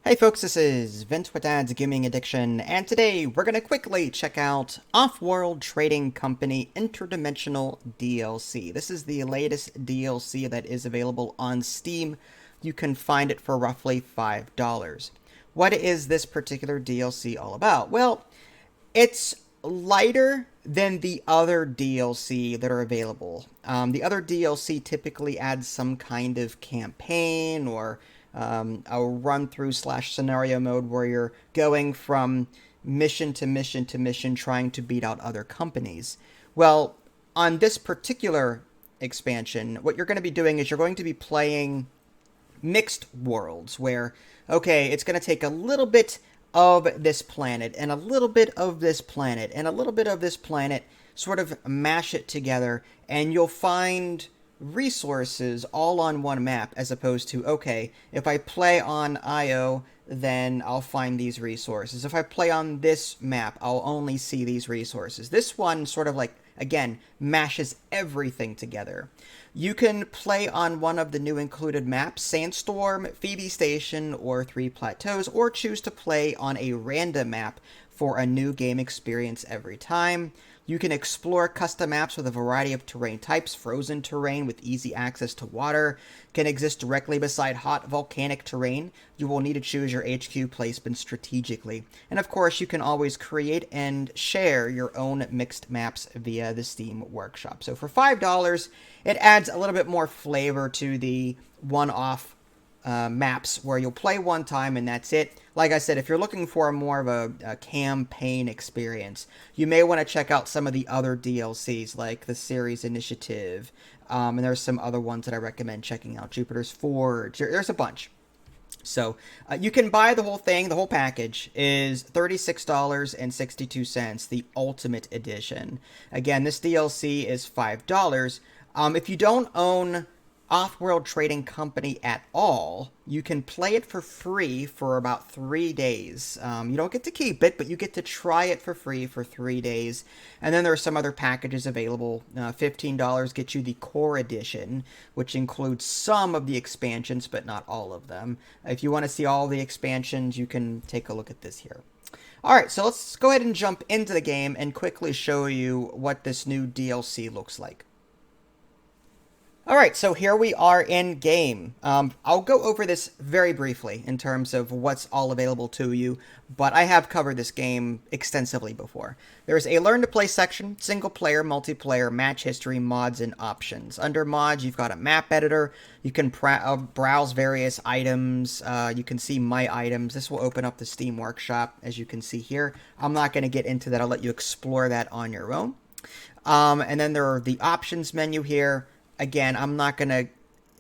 Hey folks, this is Vince with Dad's Gaming Addiction, and today we're going to quickly check out Offworld Trading Company Interdimensional DLC. This is the latest DLC that is available on Steam. You can find it for roughly $5. What is this particular DLC all about? Well, it's lighter than the other DLC that are available. The other DLC typically adds some kind of campaign or a run through slash scenario mode where you're going from mission to mission to mission trying to beat out other companies. Well, on this particular expansion, what you're going to be doing is you're going to be playing mixed worlds where, okay, it's going to take a little bit of this planet and a little bit of this planet and a little bit of this planet, sort of mash it together, and you'll find resources all on one map, as opposed to, okay, if I play on Io, then I'll find these resources. If I play on this map, I'll only see these resources. This one sort of like, again, mashes everything together. You can play on one of the new included maps, Sandstorm, Phoebe Station, or Three Plateaus, or choose to play on a random map for a new game experience every time. You can explore custom maps with a variety of terrain types. Frozen terrain with easy access to water can exist directly beside hot volcanic terrain. You will need to choose your HQ placement strategically. And of course, you can always create and share your own mixed maps via the Steam Workshop. So for $5, it adds a little bit more flavor to the one-off maps where you'll play one time and that's it. Like I said, if you're looking for more of a campaign experience, you may want to check out some of the other DLCs like the Series Initiative, and there's some other ones that I recommend checking out. Jupiter's Forge, there's a bunch. So you can buy the whole thing. The whole package is $36.62, the Ultimate Edition. Again, this DLC is $5. If you don't own Offworld Trading Company at all, you can play it for free for about 3 days. You don't get to keep it, but you get to try it for free for 3 days. And then there are some other packages available. $15 gets you the Core Edition, which includes some of the expansions, but not all of them. If you want to see all the expansions, you can take a look at this here. Alright, so let's go ahead and jump into the game and quickly show you what this new DLC looks like. Alright, so here we are in game. I'll go over this very briefly in terms of what's all available to you, but I have covered this game extensively before. There's a Learn to Play section, single player, multiplayer, match history, mods, and options. Under mods, you've got a map editor. You can browse various items. You can see my items. This will open up the Steam Workshop, as you can see here. I'm not going to get into that. I'll let you explore that on your own. And then there are the options menu here. Again, I'm not going to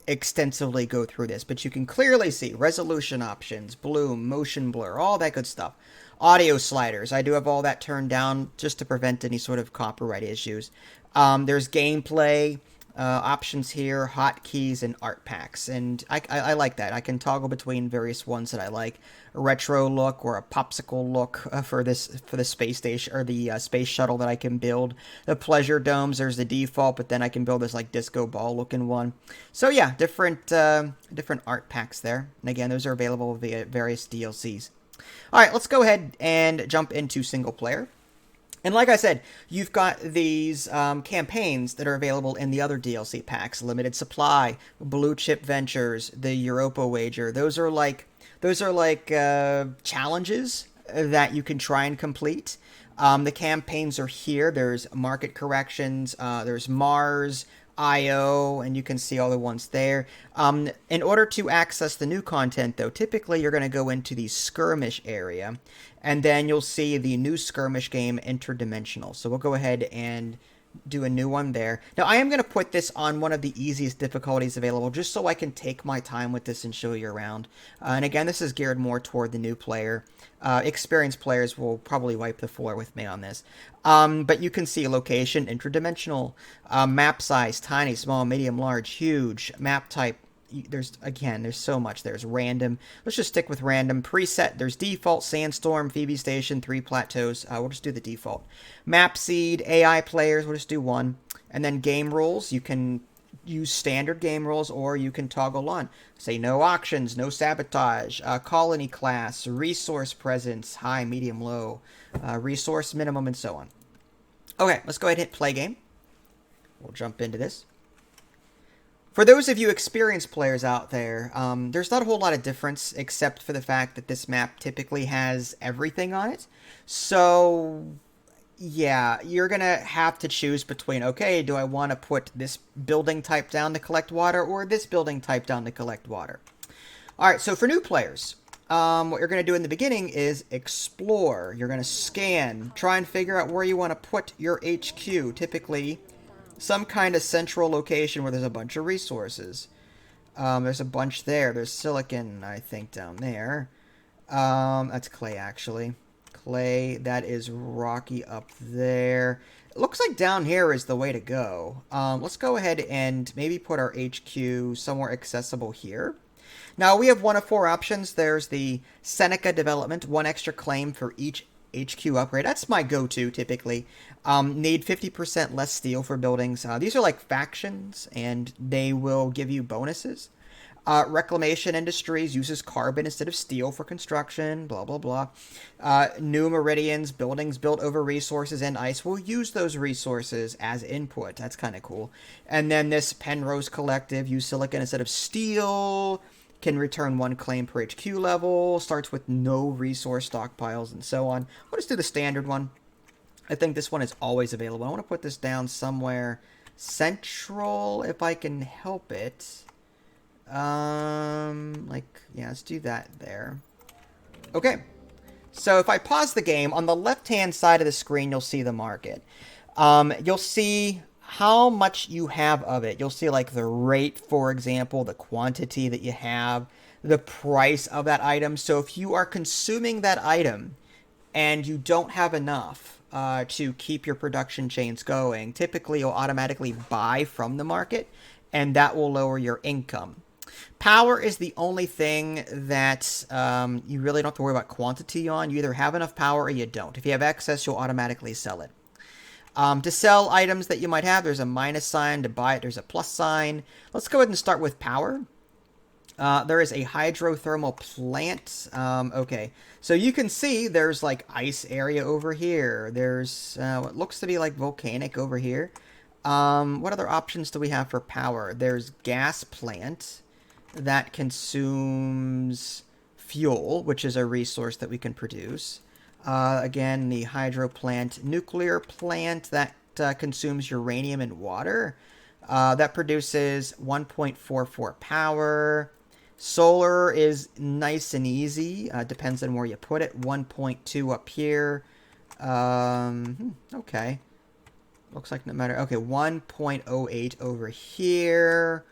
extensively go through this, but you can clearly see resolution options, bloom, motion blur, all that good stuff. Audio sliders, I do have all that turned down just to prevent any sort of copyright issues. There's gameplay options here, hotkeys, and art packs, and I like that. I can toggle between various ones that I like. A retro look or a popsicle look for the space station or the space shuttle that I can build. The pleasure domes, there's the default, but then I can build this like disco ball looking one. So yeah, different art packs there. And again, those are available via various DLCs. All right, let's go ahead and jump into single player. And like I said, you've got these campaigns that are available in the other DLC packs. Limited Supply, Blue Chip Ventures, the Europa Wager. Those are like challenges that you can try and complete. The campaigns are here. There's Market Corrections. There's Mars, IO, and you can see all the ones there. In order to access the new content, though, typically you're going to go into the skirmish area, and then you'll see the new skirmish game, Interdimensional. So we'll go ahead and do a new one there. Now, I am going to put this on one of the easiest difficulties available, just so I can take my time with this and show you around. And again, this is geared more toward the new player. Experienced players will probably wipe the floor with me on this. But you can see location, interdimensional, map size, tiny, small, medium, large, huge, map type. There's so much. There's random. Let's just stick with random. Preset, there's default, Sandstorm, Phoebe Station, Three Plateaus. We'll just do the default. Map seed, AI players, we'll just do one. And then game rules, you can use standard game rules, or you can toggle on. Say no auctions, no sabotage, colony class, resource presence, high, medium, low, resource minimum, and so on. Okay, let's go ahead and hit play game. We'll jump into this. For those of you experienced players out there, there's not a whole lot of difference except for the fact that this map typically has everything on it. So, yeah, you're going to have to choose between, okay, do I want to put this building type down to collect water or this building type down to collect water? All right, so for new players, what you're going to do in the beginning is explore. You're going to scan, try and figure out where you want to put your HQ, typically some kind of central location where there's a bunch of resources. There's a bunch there. There's silicon, I think, down there. That's clay, actually. Clay, that is rocky up there. It looks like down here is the way to go. Let's go ahead and maybe put our HQ somewhere accessible here. Now, we have one of four options. There's the Seneca development, one extra claim for each HQ upgrade. That's my go-to, typically. Need 50% less steel for buildings. These are like factions, and they will give you bonuses. Reclamation Industries uses carbon instead of steel for construction, blah, blah, blah. New Meridians, buildings built over resources and ice, will use those resources as input. That's kind of cool. And then this Penrose Collective, use silicon instead of steel, can return one claim per HQ level, starts with no resource stockpiles, and so on. We'll just do the standard one. I think this one is always available. I want to put this down somewhere central if I can help it. Yeah, let's do that there. Okay. So if I pause the game, on the left-hand side of the screen, you'll see the market. You'll see how much you have of it. You'll see like the rate, for example, the quantity that you have, the price of that item. So if you are consuming that item and you don't have enough to keep your production chains going, typically you'll automatically buy from the market, and that will lower your income. Power is the only thing that you really don't have to worry about quantity on. You either have enough power or you don't. If you have excess, you'll automatically sell it. To sell items that you might have, there's a minus sign. To buy it, there's a plus sign. Let's go ahead and start with power. There is a hydrothermal plant. Okay, so you can see there's like ice area over here. There's what looks to be like volcanic over here. What other options do we have for power? There's gas plant that consumes fuel, which is a resource that we can produce. Again, the hydro plant, nuclear plant that consumes uranium and water. That produces 1.44 power. Solar is nice and easy. Depends on where you put it. 1.2 up here. Okay. Looks like no matter... Okay, 1.08 over here.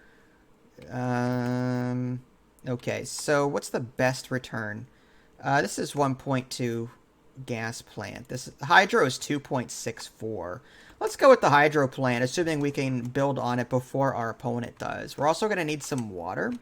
Okay, so what's the best return? This is 1.2 gas plant. This hydro is 2.64. Let's go with the hydro plant, assuming we can build on it before our opponent does. We're also going to need some water.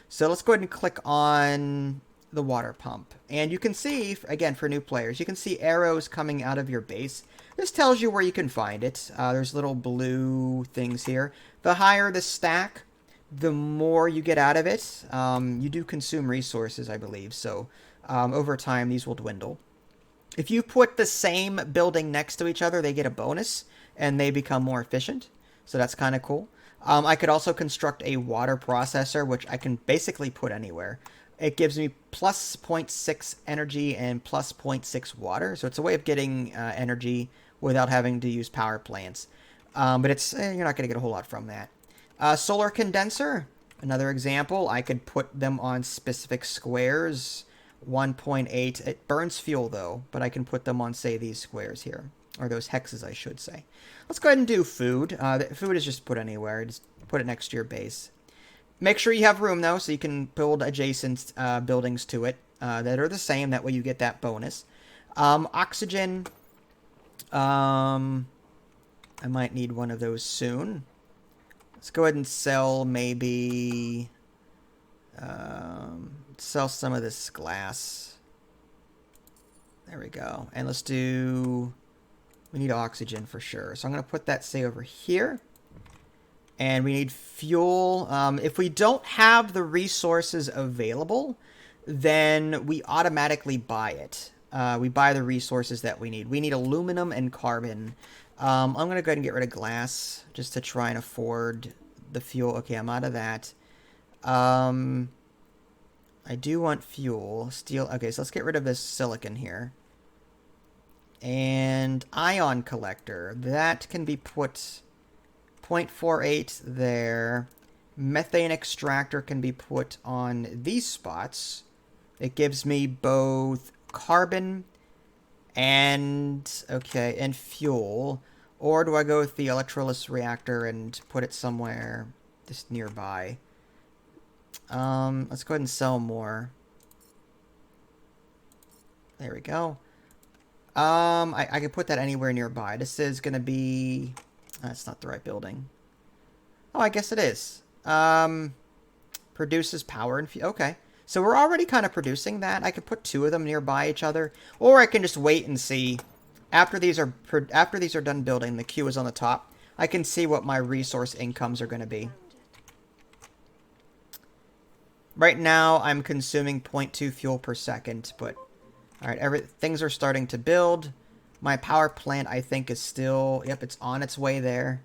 So let's go ahead and click on the water pump. And you can see, again, for new players, you can see arrows coming out of your base. This tells you where you can find it. There's little blue things here. The higher the stack, the more you get out of it. You do consume resources, I believe. So over time, these will dwindle. If you put the same building next to each other, they get a bonus, and they become more efficient. So that's kind of cool. I could also construct a water processor, which I can basically put anywhere. It gives me plus 0.6 energy and plus 0.6 water. So it's a way of getting energy without having to use power plants. But it's you're not going to get a whole lot from that. Solar condenser, another example. I could put them on specific squares. 1.8. It burns fuel, though, but I can put them on, say, these squares here. Or those hexes, I should say. Let's go ahead and do food. Food is just put anywhere. Just put it next to your base. Make sure you have room, though, so you can build adjacent buildings to it that are the same. That way you get that bonus. Oxygen. I might need one of those soon. Let's go ahead and sell maybe... sell some of this glass. There we go. And let's do... We need oxygen for sure. So I'm going to put that, say, over here. And we need fuel. If we don't have the resources available, then we automatically buy it. We buy the resources that we need. We need aluminum and carbon. I'm going to go ahead and get rid of glass just to try and afford the fuel. Okay, I'm out of that. I do want fuel. Steel. Okay, so let's get rid of this silicon here. And ion collector. That can be put 0.48 there. Methane extractor can be put on these spots. It gives me both carbon and, okay, and fuel. Or do I go with the electrolysis reactor and put it somewhere just nearby? Let's go ahead and sell more. There we go. I can put that anywhere nearby. This is going to be... That's not the right building. Oh, I guess it is. Produces power and fuel. Okay. So we're already kind of producing that. I could put two of them nearby each other. Or I can just wait and see. After these are done building, the queue is on the top. I can see what my resource incomes are going to be. Right now, I'm consuming 0.2 fuel per second, but... Alright, things are starting to build. My power plant, I think, is still... Yep, it's on its way there.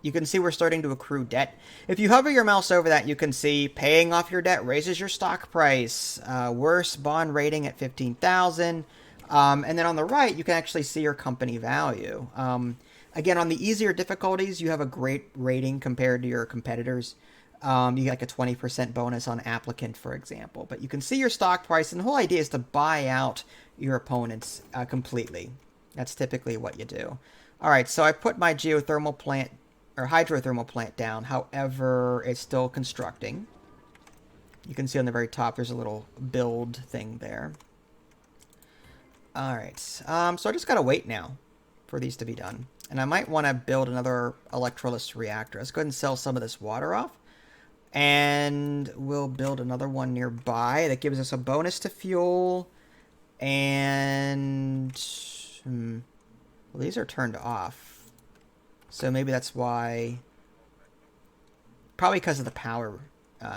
You can see we're starting to accrue debt. If you hover your mouse over that, you can see paying off your debt raises your stock price. Worse bond rating at 15,000. And then on the right, you can actually see your company value. Again, on the easier difficulties, you have a great rating compared to your competitors. You get like a 20% bonus on applicant, for example. But you can see your stock price, and the whole idea is to buy out your opponents completely. That's typically what you do. All right, so I put my geothermal plant, or hydrothermal plant down. However, it's still constructing. You can see on the very top, there's a little build thing there. All right, so I just got to wait now for these to be done. And I might want to build another electrolysis reactor. Let's go ahead and sell some of this water off. And we'll build another one nearby that gives us a bonus to fuel. And well, these are turned off. So maybe that's why. Probably because of the power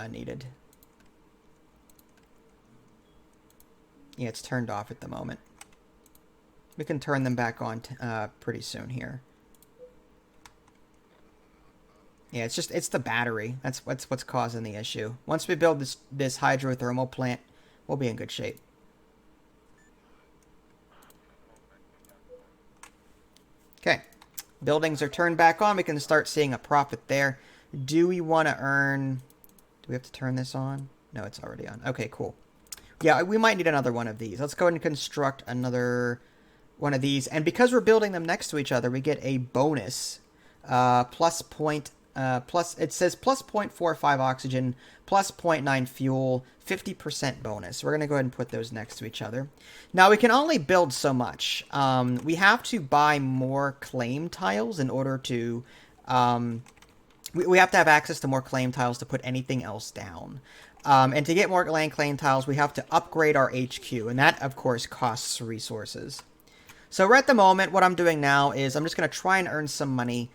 needed. Yeah, it's turned off at the moment. We can turn them back on pretty soon here. Yeah, it's the battery. That's what's causing the issue. Once we build this hydrothermal plant, we'll be in good shape. Okay. Buildings are turned back on. We can start seeing a profit there. Do we want to earn... Do we have to turn this on? No, it's already on. Okay, cool. Yeah, we might need another one of these. Let's go ahead and construct another one of these. And because we're building them next to each other, we get a bonus. It says plus 0.45 oxygen, plus 0.9 fuel, 50% bonus. We're going to go ahead and put those next to each other. Now, we can only build so much. We have to buy more claim tiles in order to... we have to have access to more claim tiles to put anything else down. And to get more land claim tiles, we have to upgrade our HQ. And that, of course, costs resources. So right at the moment, what I'm doing now is I'm just going to try and earn some money.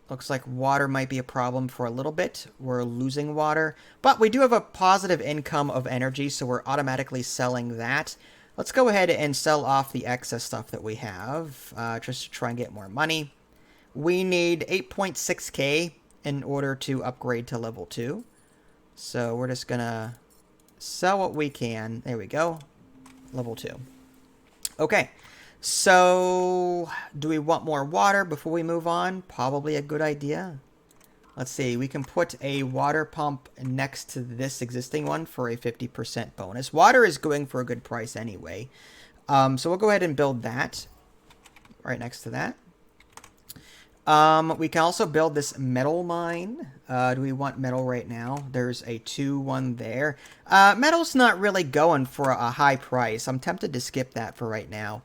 Looks like water might be a problem for a little bit. We're losing water. But we do have a positive income of energy, so we're automatically selling that. Let's go ahead and sell off the excess stuff that we have, just to try and get more money. We need 8.6k in order to upgrade to level 2. So we're just going to sell what we can. There we go. Level 2. Okay. So, do we want more water before we move on? Probably a good idea. Let's see. We can put a water pump next to this existing one for a 50% bonus. Water is going for a good price anyway. So we'll go ahead and build that right next to that. We can also build this metal mine. Do we want metal right now? There's a 2-1 there. Metal's not really going for a high price. I'm tempted to skip that for right now.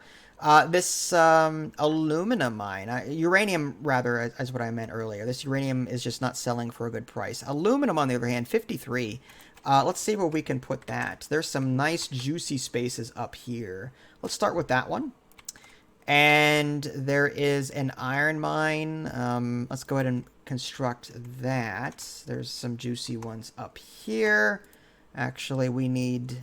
This aluminum mine, uranium rather, is what I meant earlier. This uranium is just not selling for a good price. Aluminum, on the other hand, 53. Let's see where we can put that. There's some nice juicy spaces up here. Let's start with that one. And there is an iron mine. Let's go ahead and construct that. There's some juicy ones up here. Actually, we need...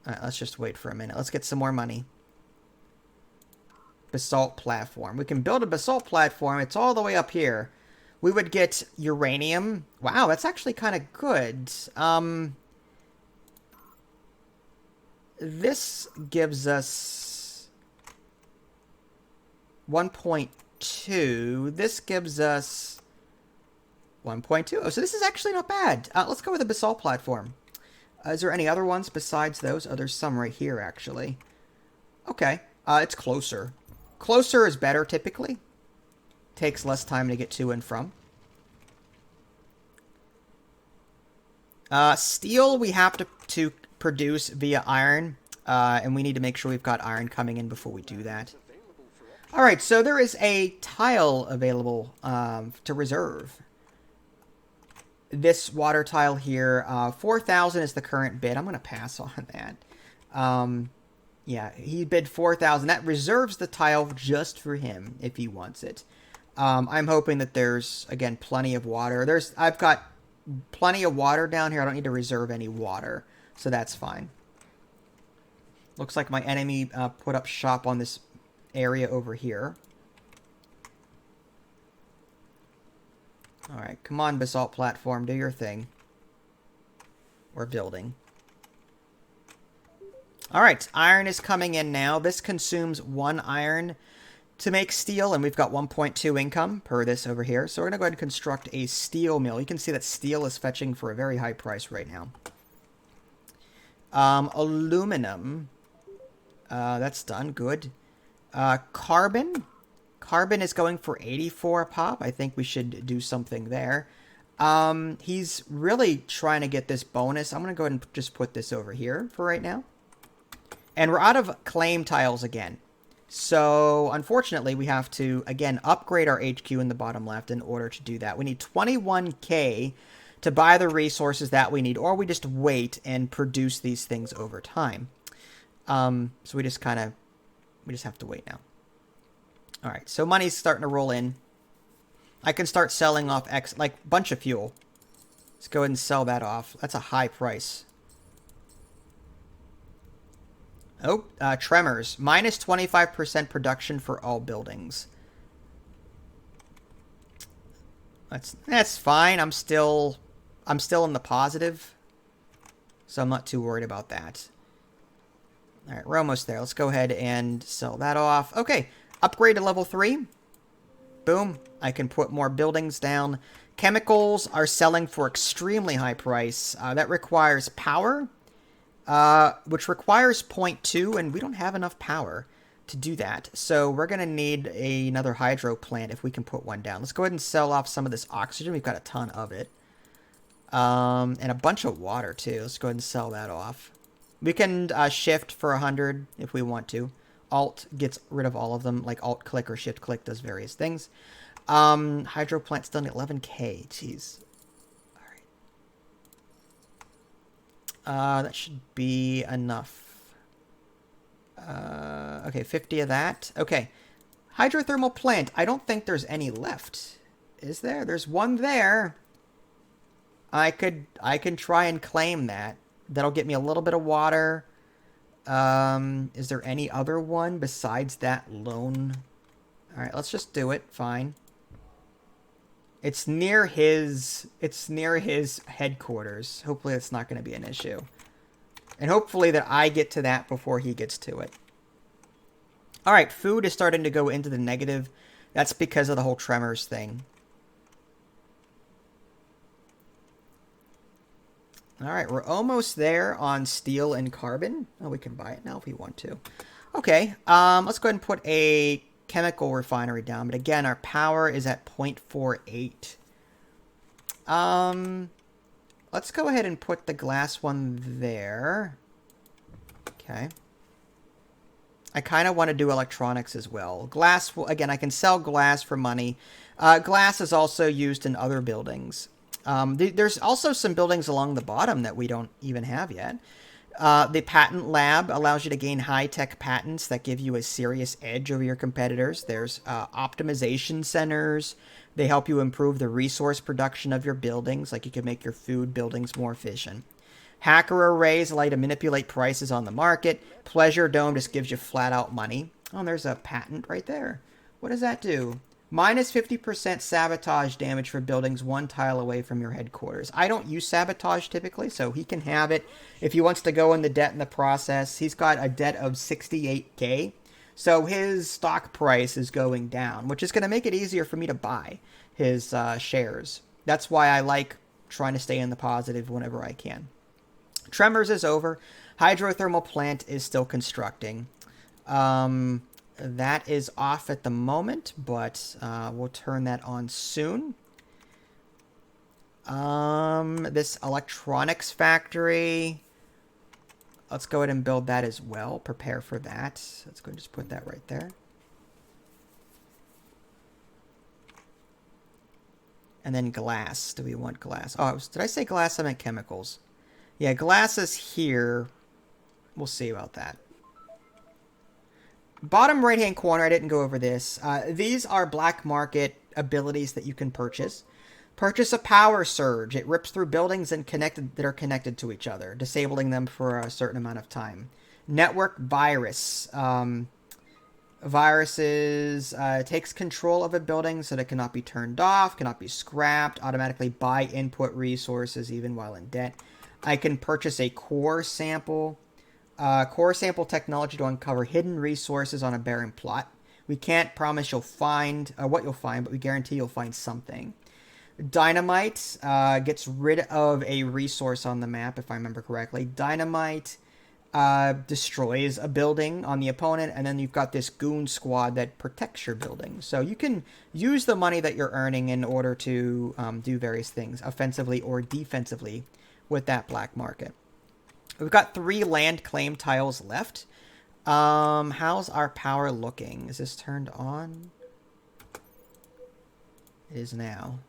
Alright, let's just wait for a minute. Let's get some more money. Basalt Platform. We can build a Basalt Platform. It's all the way up here. We would get uranium. Wow, that's actually kind of good. This gives us 1.2. This gives us 1.2. Oh, so this is actually not bad. Let's go with the Basalt Platform. Is there any other ones besides those? Oh, there's some right here, actually. Okay. It's closer. Closer is better, typically. Takes less time to get to and from. Steel we have to produce via iron. And we need to make sure we've got iron coming in before we do that. Alright, so there is a tile available to reserve. This water tile here, 4,000 is the current bid. I'm going to pass on that. Yeah, he bid 4,000. That reserves the tile just for him if he wants it. I'm hoping that there's, again, plenty of water. I've got plenty of water down here. I don't need to reserve any water, so that's fine. Looks like my enemy put up shop on this area over here. Alright, come on, Basalt Platform, do your thing. We're building. Alright, iron is coming in now. This consumes 1 iron to make steel, and we've got 1.2 income per this over here. So we're going to go ahead and construct a steel mill. You can see that steel is fetching for a very high price right now. Aluminum. That's done. Good. Carbon. Carbon is going for 84 a pop. I think we should do something there. He's really trying to get this bonus. I'm going to go ahead and just put this over here for right now. And we're out of claim tiles again. So, unfortunately, we have to, again, upgrade our HQ in the bottom left in order to do that. We need 21k to buy the resources that we need, or we just wait and produce these things over time. So we just have to wait now. All right, so money's starting to roll in. I can start selling off bunch of fuel. Let's go ahead and sell that off. That's a high price. Oh, tremors. Minus 25% production for all buildings. That's fine. I'm still in the positive, so I'm not too worried about that. All right, we're almost there. Let's go ahead and sell that off. Okay, upgrade to level 3. Boom. I can put more buildings down. Chemicals are selling for extremely high price. That requires power, which requires 0.2, and we don't have enough power to do that. So we're going to need another hydro plant if we can put one down. Let's go ahead and sell off some of this oxygen. We've got a ton of it. And a bunch of water, too. Let's go ahead and sell that off. We can shift for 100 if we want to. Alt gets rid of all of them, like Alt click or Shift click does various things. Hydro plant's done at 11k. Jeez. Alright. That should be enough. Okay, 50 of that. Okay. Hydrothermal plant. I don't think there's any left. Is there? There's one there. I can try and claim that. That'll get me a little bit of water. Is there any other one besides that lone? Alright, let's just do it. Fine. It's near his headquarters. Hopefully it's not going to be an issue. And hopefully that I get to that before he gets to it. Alright, food is starting to go into the negative. That's because of the whole tremors thing. Alright, we're almost there on steel and carbon. Oh, we can buy it now if we want to. Okay, let's go ahead and put a chemical refinery down. But again, our power is at 0.48. Let's go ahead and put the glass one there. Okay. I kind of want to do electronics as well. Glass, again, I can sell glass for money. Glass is also used in other buildings. There's also some buildings along the bottom that we don't even have yet. The patent lab allows you to gain high-tech patents that give you a serious edge over your competitors. There's optimization centers. They help you improve the resource production of your buildings, like you can make your food buildings more efficient. Hacker arrays allow you to manipulate prices on the market. Pleasure Dome just gives you flat-out money. Oh, there's a patent right there. What does that do? Minus 50% sabotage damage for buildings 1 tile away from your headquarters. I don't use sabotage typically, so he can have it if he wants to go into debt in the process. He's got a debt of 68K, so his stock price is going down, which is going to make it easier for me to buy his shares. That's why I like trying to stay in the positive whenever I can. Tremors is over. Hydrothermal plant is still constructing. That is off at the moment, but we'll turn that on soon. This electronics factory, let's go ahead and build that as well. Prepare for that. Let's go and just put that right there. And then glass. Do we want glass? Oh, did I say glass? I meant chemicals. Yeah, glass is here. We'll see about that. Bottom right-hand corner, I didn't go over this. These are black market abilities that you can purchase. Purchase a power surge. It rips through buildings that are connected to each other, disabling them for a certain amount of time. Network virus. Viruses takes control of a building so that it cannot be turned off, cannot be scrapped, automatically buy input resources even while in debt. I can purchase a core sample. Core sample technology to uncover hidden resources on a barren plot. We can't promise you'll find what you'll find, but we guarantee you'll find something. Dynamite gets rid of a resource on the map, if I remember correctly. Dynamite destroys a building on the opponent, and then you've got this goon squad that protects your building. So you can use the money that you're earning in order to do various things, offensively or defensively, with that black market. We've got 3 land claim tiles left. How's our power looking? Is this turned on? It is now.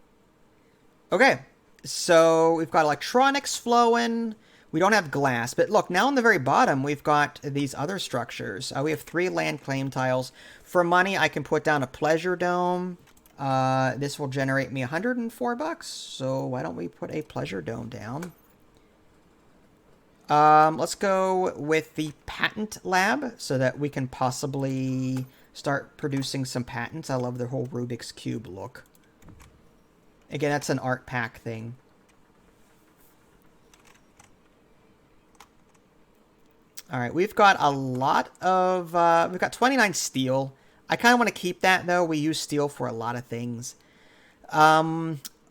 Okay, so we've got electronics flowing. We don't have glass, but look, now on the very bottom, we've got these other structures. We have 3 land claim tiles. For money, I can put down a pleasure dome. This will generate me 104 bucks, so why don't we put a pleasure dome down? Let's go with the patent lab so that we can possibly start producing some patents. I love their whole Rubik's Cube look. Again, that's an art pack thing. All right, we've got a lot of, we've got 29 steel. I kind of want to keep that, though. We use steel for a lot of things.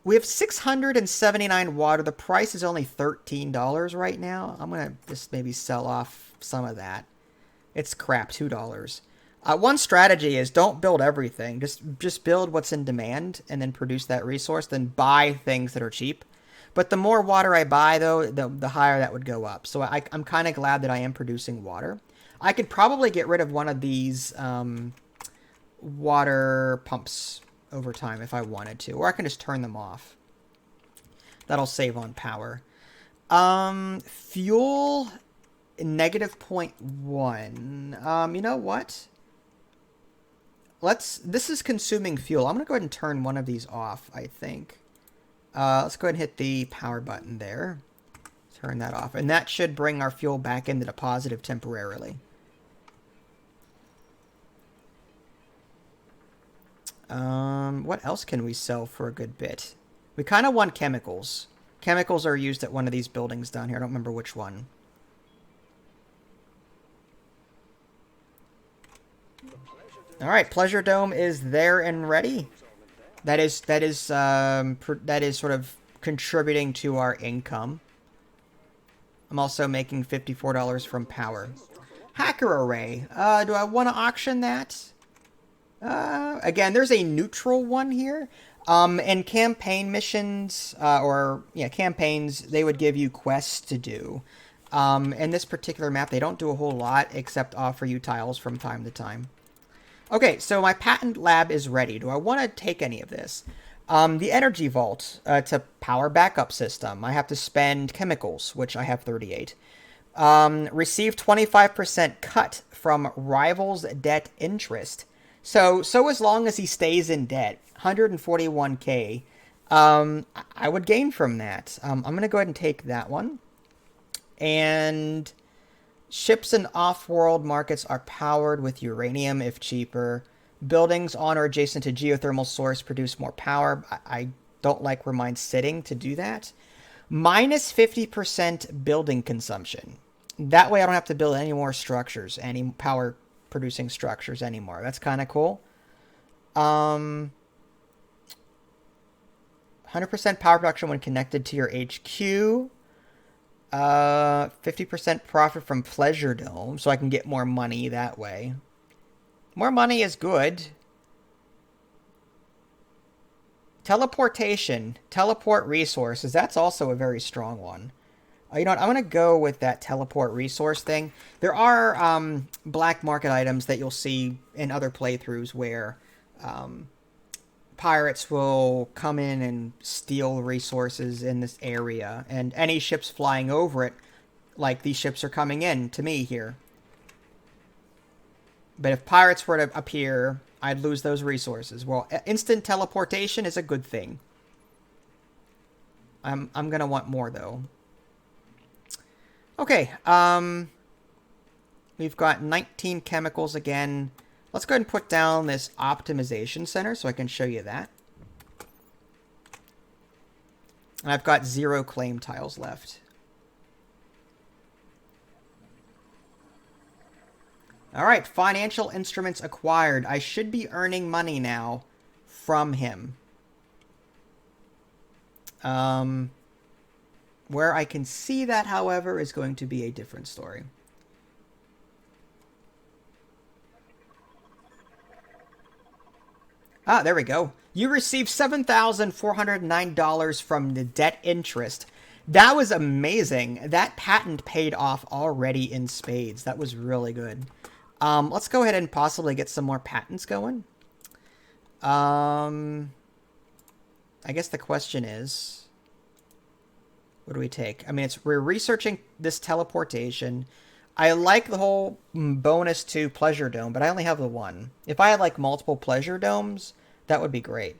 We have 679 water. The price is only $13 right now. I'm going to just maybe sell off some of that. It's crap, $2. One strategy is don't build everything. Just build what's in demand and then produce that resource. Then buy things that are cheap. But the more water I buy, though, the higher that would go up. So I'm kind of glad that I am producing water. I could probably get rid of one of these water pumps over time if I wanted to. Or I can just turn them off. That'll save on power. Fuel, negative 0.1. You know what? This is consuming fuel. I'm going to go ahead and turn one of these off, I think. Let's go ahead and hit the power button there. Turn that off. And that should bring our fuel back into the positive temporarily. What else can we sell for a good bit? We kind of want chemicals. Chemicals are used at one of these buildings down here. I don't remember which one. All right, Pleasure Dome is there and ready. That is sort of contributing to our income. I'm also making $54 from power. Hacker array. Do I want to auction that? Again, there's a neutral one here. In campaign missions, campaigns, they would give you quests to do. In this particular map, they don't do a whole lot except offer you tiles from time to time. Okay, so my patent lab is ready. Do I want to take any of this? The energy vault to power backup system. I have to spend chemicals, which I have 38. Receive 25% cut from rival's debt interest. So as long as he stays in debt, 141k, I would gain from that. I'm going to go ahead and take that one. And ships in off-world markets are powered with uranium if cheaper. Buildings on or adjacent to geothermal source produce more power. I don't like where mine's sitting to do that. Minus 50% building consumption. That way I don't have to build any more structures, any power producing structures anymore. That's kind of cool. 100% power production when connected to your HQ. 50% profit from Pleasure Dome, so I can get more money that way. More money is good. Teleportation. Teleport resources. That's also a very strong one. You know what? I'm going to go with that teleport resource thing. There are black market items that you'll see in other playthroughs where pirates will come in and steal resources in this area. And any ships flying over it, like these ships are coming in to me here. But if pirates were to appear, I'd lose those resources. Well, instant teleportation is a good thing. I'm going to want more, though. Okay, we've got 19 chemicals again. Let's go ahead and put down this optimization center so I can show you that. And I've got 0 claim tiles left. All right, financial instruments acquired. I should be earning money now from him. Where I can see that, however, is going to be a different story. Ah, there we go. You received $7,409 from the debt interest. That was amazing. That patent paid off already in spades. That was really good. Let's go ahead and possibly get some more patents going. I guess the question is, what do we take? I mean, we're researching this teleportation. I like the whole bonus to Pleasure Dome, but I only have the one. If I had like multiple Pleasure Domes, that would be great.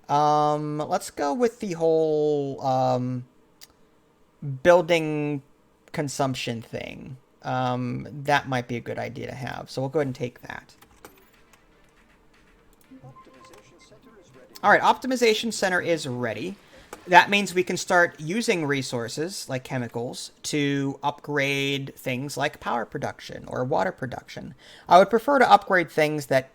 Let's go with the whole building consumption thing. That might be a good idea to have. So we'll go ahead and take that. All right, Optimization Center is ready. That means we can start using resources like chemicals to upgrade things like power production or water production. I would prefer to upgrade things that,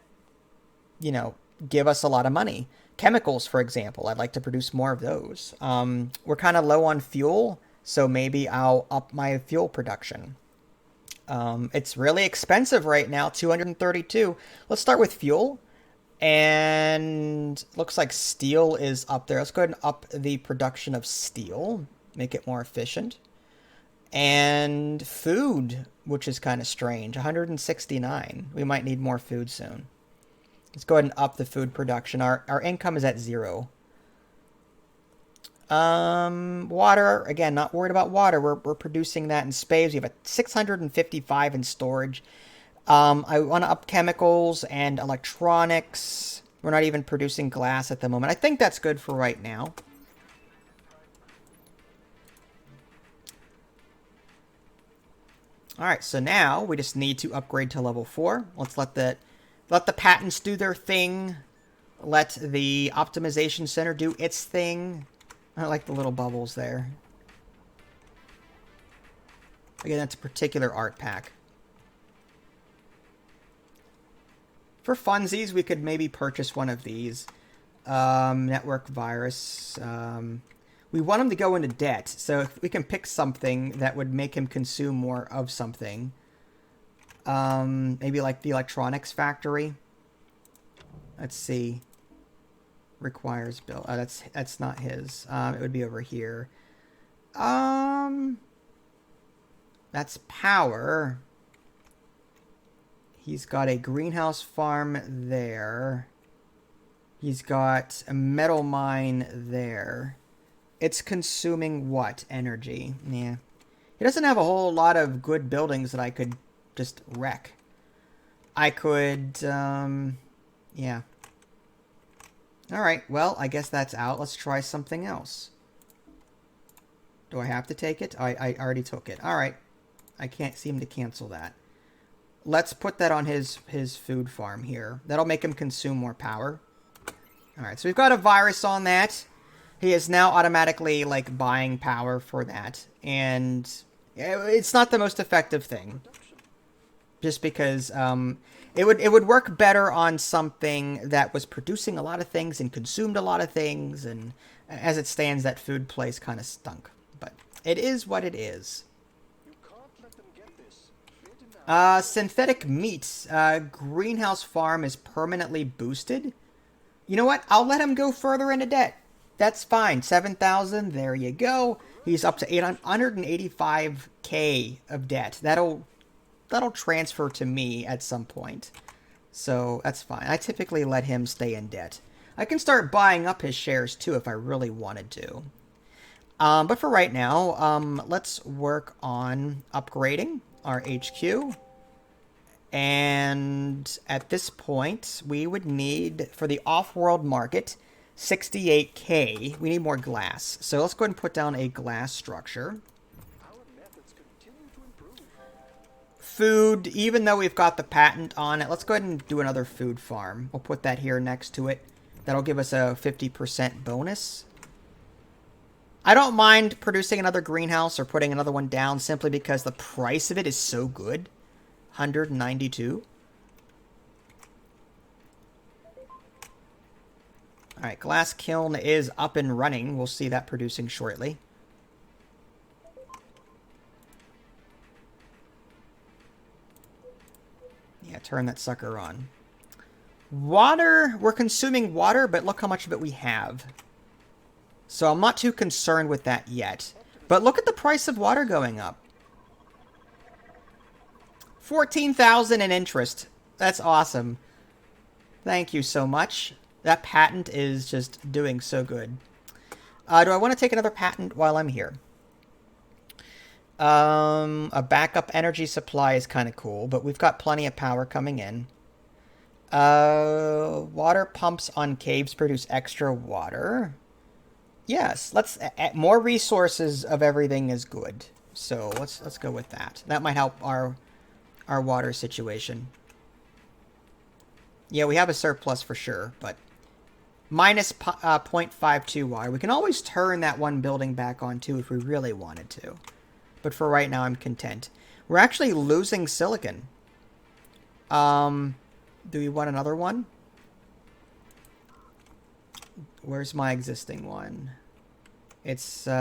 you know, give us a lot of money. Chemicals, for example, I'd like to produce more of those. We're kind of low on fuel, so maybe I'll up my fuel production. It's really expensive right now, 232. Let's start with fuel. And looks like steel is up there. Let's go ahead and up the production of steel. Make it more efficient. And food, which is kind of strange. 169. We might need more food soon. Let's go ahead and up the food production. Our income is at 0. Water, again, not worried about water. We're producing that in spades. We have a 655 in storage. I want to up chemicals and electronics. We're not even producing glass at the moment. I think that's good for right now. All right, so now we just need to upgrade to level 4. Let's let the patents do their thing. Let the optimization center do its thing. I like the little bubbles there. Again, that's a particular art pack. For funsies, we could maybe purchase one of these. Network virus. We want him to go into debt, so if we can pick something that would make him consume more of something. Maybe like the electronics factory. Let's see. Requires bill. That's not his. It would be over here. That's power. He's got a greenhouse farm there. He's got a metal mine there. It's consuming what? Energy. Yeah. He doesn't have a whole lot of good buildings that I could just wreck. I could, yeah. Alright, well, I guess that's out. Let's try something else. Do I have to take it? I already took it. Alright. I can't seem to cancel that. Let's put that on his food farm here. That'll make him consume more power. Alright, so we've got a virus on that. He is now automatically, like, buying power for that. And it's not the most effective thing. Just because it would work better on something that was producing a lot of things and consumed a lot of things. And as it stands, that food place kind of stunk. But it is what it is. Synthetic meat. Greenhouse farm is permanently boosted. You know what? I'll let him go further into debt. That's fine. 7,000. There you go. He's up to 885K of debt. That'll transfer to me at some point. So that's fine. I typically let him stay in debt. I can start buying up his shares too if I really wanted to. But for right now, let's work on upgrading our HQ. And at this point, we would need, for the off-world market, 68K. We need more glass. So let's go ahead and put down a glass structure. Food, even though we've got the patent on it, let's go ahead and do another food farm. We'll put that here next to it. That'll give us a 50% bonus. I don't mind producing another greenhouse or putting another one down simply because the price of it is so good. 192. Alright, glass kiln is up and running. We'll see that producing shortly. Yeah, turn that sucker on. Water, we're consuming water, but look how much of it we have. So I'm not too concerned with that yet. But look at the price of water going up. 14,000 in interest. That's awesome. Thank you so much. That patent is just doing so good. Do I want to take another patent while I'm here? A backup energy supply is kind of cool, but we've got plenty of power coming in. Water pumps on caves produce extra water. Yes, let's more resources of everything is good. So let's go with that. That might help our water situation. Yeah, we have a surplus for sure, but minus 0.52 water. We can always turn that one building back on too if we really wanted to. But for right now, I'm content. We're actually losing silicon. Do we want another one? Where's my existing one? It's, Put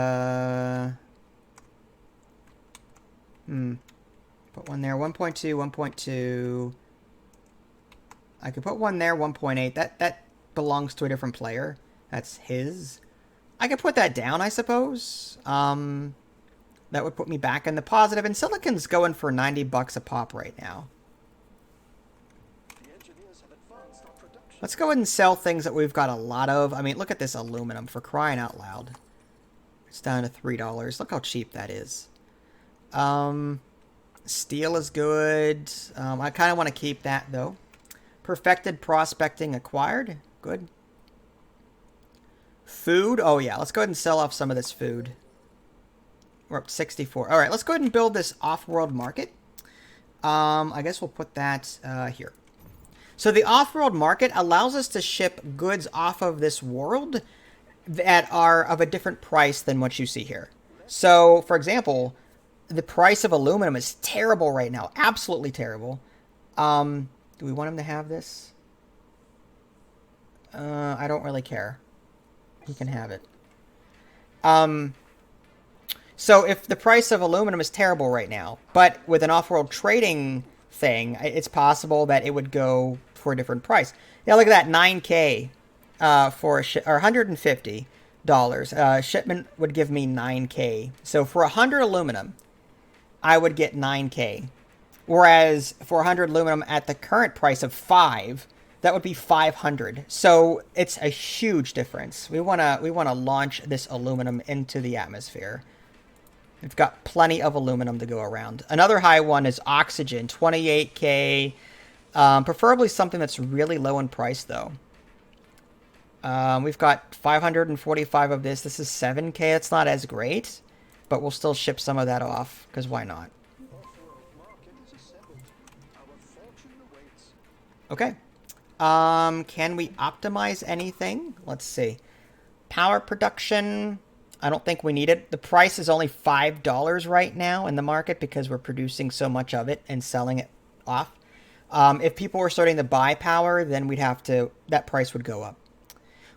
one there, 1.2, 1.2. I could put one there, 1.8. That belongs to a different player. That's his. I could put that down, I suppose. That would put me back in the positive. And silicon's going for 90 bucks a pop right now. Let's go ahead and sell things that we've got a lot of. I mean, look at this aluminum, for crying out loud. It's down to $3. Look how cheap that is. Steel is good. I kind of want to keep that, though. Perfected prospecting acquired. Good. Food. Oh, yeah. Let's go ahead and sell off some of this food. We're up to 64. All right, let's go ahead and build this off-world market. I guess we'll put that here. So the off-world market allows us to ship goods off of this world that are of a different price than what you see here. So, for example, the price of aluminum is terrible right now. Absolutely terrible. Do we want him to have this? I don't really care. He can have it. So if the price of aluminum is terrible right now, but with an off-world trading thing, it's possible that it would go for a different price. Yeah, look at that, 9K for a or $150. Shipment would give me 9K. So for 100 aluminum, I would get 9K. Whereas for 100 aluminum at the current price of 5, That would be 500. So it's a huge difference. We wanna launch this aluminum into the atmosphere. We've got plenty of aluminum to go around. Another high one is oxygen, 28K. Preferably something that's really low in price, though. We've got 545 of this. This is 7K. It's not as great, but we'll still ship some of that off, because why not? Okay. Can we optimize anything? Let's see. Power production. I don't think we need it. The price is only $5 right now in the market because we're producing so much of it and selling it off. If people were starting to buy power, then we'd have to, that price would go up.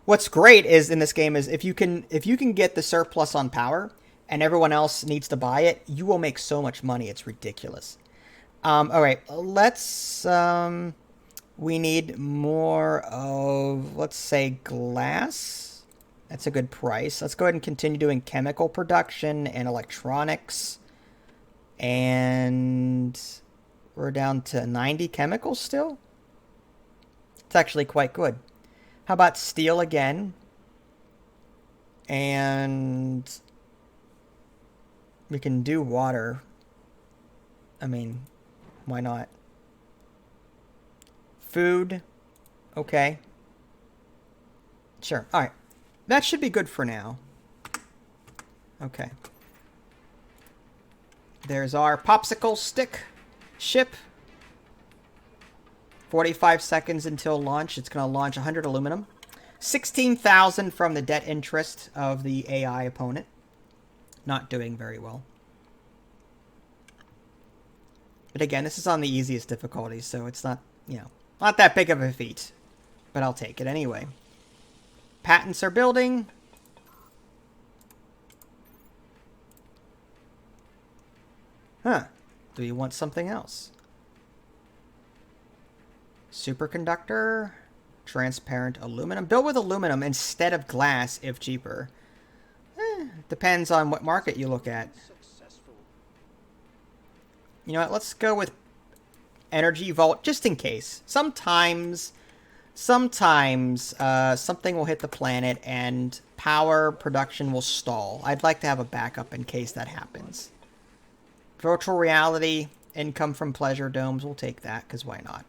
What's great is in this game is if you can get the surplus on power and everyone else needs to buy it, you will make so much money. It's ridiculous. All right, let's, we need more of, let's say, glass. That's a good price. Let's go ahead and continue doing chemical production and electronics. And we're down to 90 chemicals still. It's actually quite good. How about steel again? And we can do water. I mean, why not? Food. Okay. Sure. All right. That should be good for now. Okay. There's our popsicle stick ship. 45 seconds until launch. It's going to launch 100 aluminum. 16,000 from the debt interest of the AI opponent. Not doing very well. But again, this is on the easiest difficulty, so it's not, you know, not that big of a feat. But I'll take it anyway. Patents are building. Huh. Do you want something else? Superconductor. Transparent aluminum. Build with aluminum instead of glass if cheaper. Depends on what market you look at. You know what? Let's go with energy vault just in case. Sometimes something will hit the planet and power production will stall. I'd like to have a backup in case that happens. Virtual reality, income from pleasure domes, we'll take that because why not?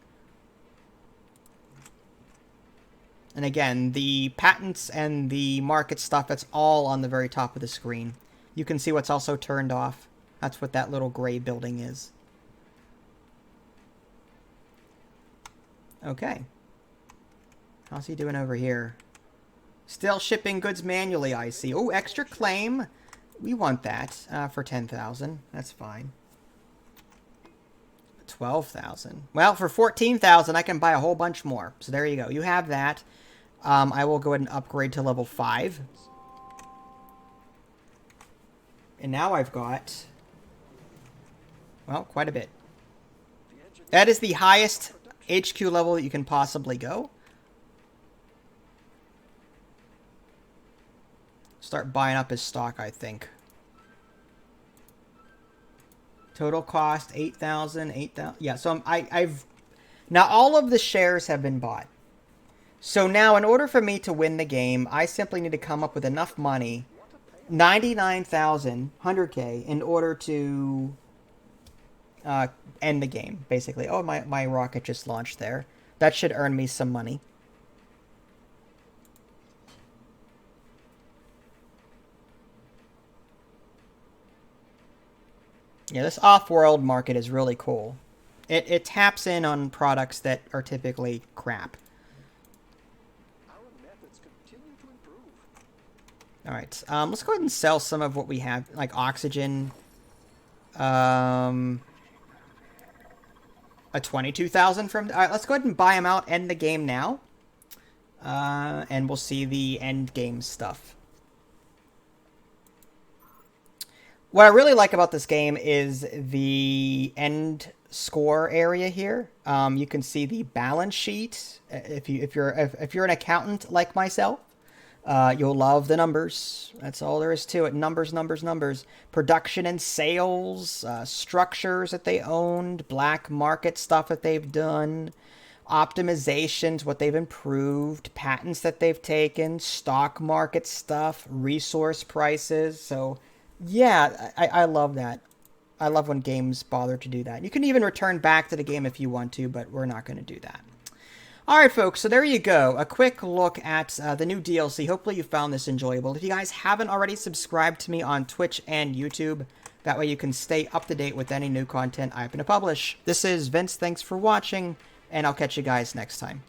And again, the patents and the market stuff, that's all on the very top of the screen. You can see what's also turned off. That's what that little gray building is. Okay. How's he doing over here? Still shipping goods manually, I see. Oh, extra claim. We want that for 10,000. That's fine. 12,000. Well, for 14,000, I can buy a whole bunch more. So there you go. You have that. I will go ahead and upgrade to level 5. And now I've got, well, quite a bit. That is the highest HQ level that you can possibly go. Start buying up his stock, I think. Total cost 8,000, 8,000. Yeah, so I've now all of the shares have been bought. So now in order for me to win the game, I simply need to come up with enough money, 99,000, 100K, in order to end the game, basically. Oh, my rocket just launched there. That should earn me some money. Yeah, this off-world market is really cool. It taps in on products that are typically crap. Alright, let's go ahead and sell some of what we have, like oxygen. A 22,000 from... Alright, let's go ahead and buy them out, end the game now. And we'll see the end game stuff. What I really like about this game is the end score area here. You can see the balance sheet. If you're an accountant like myself, you'll love the numbers. That's all there is to it. Numbers, numbers, numbers. Production and sales, structures that they owned, black market stuff that they've done, optimizations, what they've improved, patents that they've taken, stock market stuff, resource prices. So, yeah, I love that. I love when games bother to do that. You can even return back to the game if you want to, but we're not going to do that. All right, folks, so there you go. A quick look at the new DLC. Hopefully you found this enjoyable. If you guys haven't already, subscribed to me on Twitch and YouTube. That way you can stay up to date with any new content I happen to publish. This is Vince. Thanks for watching, and I'll catch you guys next time.